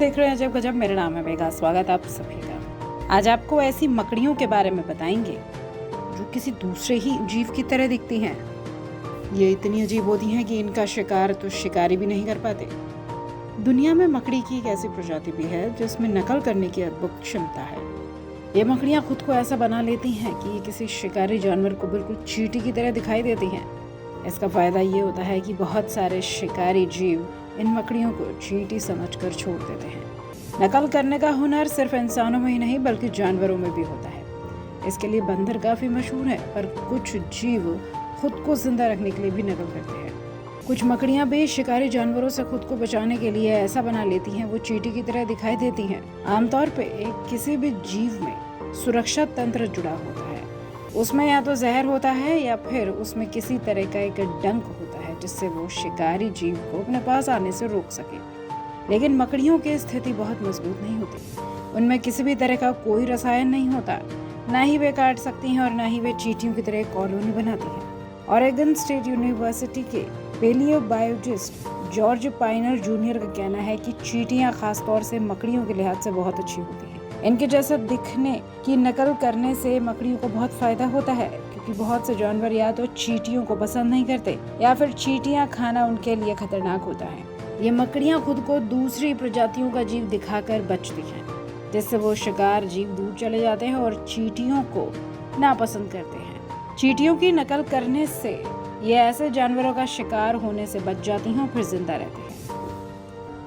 देख रहे हैं अजब गजब। मेरा नाम है मेघा, स्वागत आप सभी का। आज आपको ऐसी मकड़ियों के बारे में बताएंगे जो किसी दूसरे ही जीव की तरह दिखती हैं। ये इतनी अजीब होती हैं कि इनका शिकार तो शिकारी भी नहीं कर पाते। दुनिया में मकड़ी की एक ऐसी प्रजाति भी है जिसमें नकल करने की अद्भुत क्षमता है। ये मकड़ियाँ खुद को ऐसा बना लेती हैं कि ये किसी शिकारी जानवर को बिल्कुल चींटी की तरह दिखाई देती हैं। इसका फायदा ये होता है कि बहुत सारे शिकारी जीव इन मकड़ियों को चींटी समझकर छोड़ देते हैं। नकल करने का हुनर सिर्फ इंसानों में ही नहीं बल्कि जानवरों में भी होता है। इसके लिए बंदर काफी मशहूर है, पर कुछ जीव खुद को जिंदा रखने के लिए भी नकल करते हैं। कुछ मकड़ियां भी शिकारी जानवरों से खुद को बचाने के लिए ऐसा बना लेती हैं वो चींटी की तरह दिखाई देती हैं। आमतौर पे किसी भी जीव में सुरक्षा तंत्र जुड़ा होता है। उसमें या तो जहर होता है या फिर उसमें किसी तरह का एक डंक होता है जिससे वो शिकारी जीव को अपने पास आने से रोक सके। लेकिन मकड़ियों की स्थिति बहुत मजबूत नहीं होती। उनमें किसी भी तरह का कोई रसायन नहीं होता। ना ही वे काट सकती हैं और ना ही वे चींटियों की तरह कॉलोनी बनाती हैं। ऑरेगन स्टेट यूनिवर्सिटी के पेलियोबायोलॉजिस्ट जॉर्ज पाइनर जूनियर का कहना है कि चींटियां खासतौर से मकड़ियों के लिहाज से बहुत अच्छी होती हैं। इनके जैसा दिखने की नकल करने से मकड़ियों को बहुत फायदा होता है, क्योंकि बहुत से जानवर या तो चींटियों को पसंद नहीं करते या फिर चींटियां खाना उनके लिए खतरनाक होता है। ये मकड़ियां खुद को दूसरी प्रजातियों का जीव दिखाकर बचती हैं, जिससे वो शिकार जीव दूर चले जाते हैं और चींटियों को नापसंद करते हैं। चींटियों की नकल करने से ये ऐसे जानवरों का शिकार होने से बच जाती हैं और फिर जिंदा रहती हैं।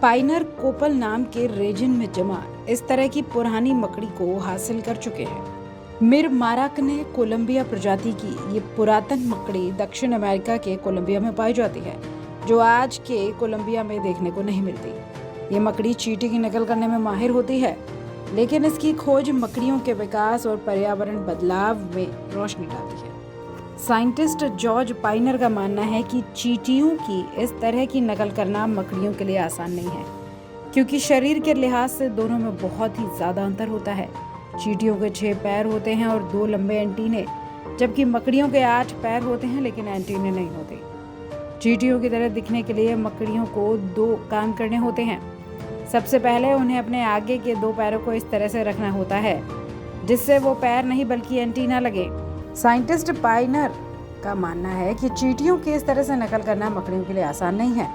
पाइनर कोपल नाम के रेजिन में जमा इस तरह की पुरानी मकड़ी को हासिल कर चुके हैं। मिर माराक ने कोलंबिया प्रजाति की ये पुरातन मकड़ी दक्षिण अमेरिका के कोलंबिया में पाई जाती है, जो आज के कोलंबिया में देखने को नहीं मिलती। ये मकड़ी चींटी की नकल करने में माहिर होती है, लेकिन इसकी खोज मकड़ियों के विकास और पर्यावरण बदलाव में रोशनी डालती है। साइंटिस्ट जॉर्ज पाइनर का मानना है कि चींटियों की इस तरह की नकल करना मकड़ियों के लिए आसान नहीं है, क्योंकि शरीर के लिहाज से दोनों में बहुत ही ज्यादा अंतर होता है। चींटियों के 6 पैर होते हैं और 2 लंबे एंटीने, जबकि मकड़ियों के 8 पैर होते हैं लेकिन एंटीने नहीं होते। चींटियों की तरह दिखने के लिए मकड़ियों को 2 काम करने होते हैं। सबसे पहले उन्हें अपने आगे के 2 पैरों को इस तरह से रखना होता है जिससे वो पैर नहीं बल्कि एंटीना लगे। साइंटिस्ट पाइनर का मानना है कि चींटियों की इस तरह से नकल करना मकड़ियों के लिए आसान नहीं है,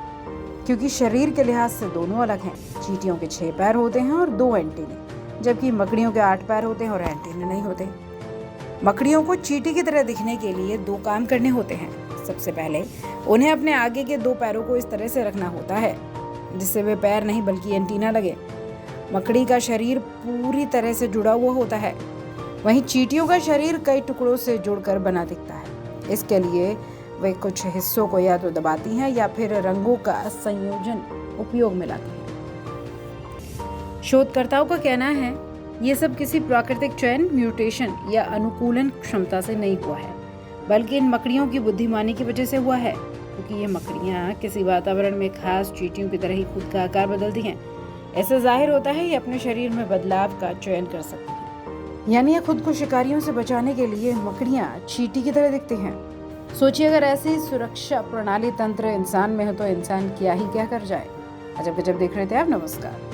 क्योंकि शरीर के लिहाज से दोनों अलग हैं। चींटियों के 6 पैर होते हैं और 2 एंटीने, जबकि मकड़ियों के 8 पैर होते हैं और एंटीने नहीं होते। मकड़ियों को चींटी की तरह दिखने के लिए 2 काम करने होते हैं। सबसे पहले उन्हें अपने आगे के 2 पैरों को इस तरह से रखना होता है जिससे वे पैर नहीं बल्कि एंटीना लगे। मकड़ी का शरीर पूरी तरह से जुड़ा हुआ होता है, वहीं चींटियों का शरीर कई टुकड़ों से जुड़कर बना दिखता है। इसके लिए वे कुछ हिस्सों को या तो दबाती हैं या फिर रंगों का संयोजन उपयोग में लाती हैं। शोधकर्ताओं का कहना है ये सब किसी प्राकृतिक चयन, म्यूटेशन या अनुकूलन क्षमता से नहीं हुआ है, बल्कि इन मकड़ियों की बुद्धिमानी की वजह से हुआ है, क्योंकि ये मकड़ियाँ किसी वातावरण में खास चींटियों की तरह ही खुद का आकार बदलती हैं। ऐसे जाहिर होता है ये अपने शरीर में बदलाव का चयन कर सकती हैं, यानी ये खुद को शिकारियों से बचाने के लिए मकड़ियाँ चींटी की तरह दिखती हैं। सोचिए अगर ऐसी सुरक्षा प्रणाली तंत्र इंसान में हो तो इंसान क्या ही क्या कर जाए। अजब गजब देख रहे थे आप। नमस्कार।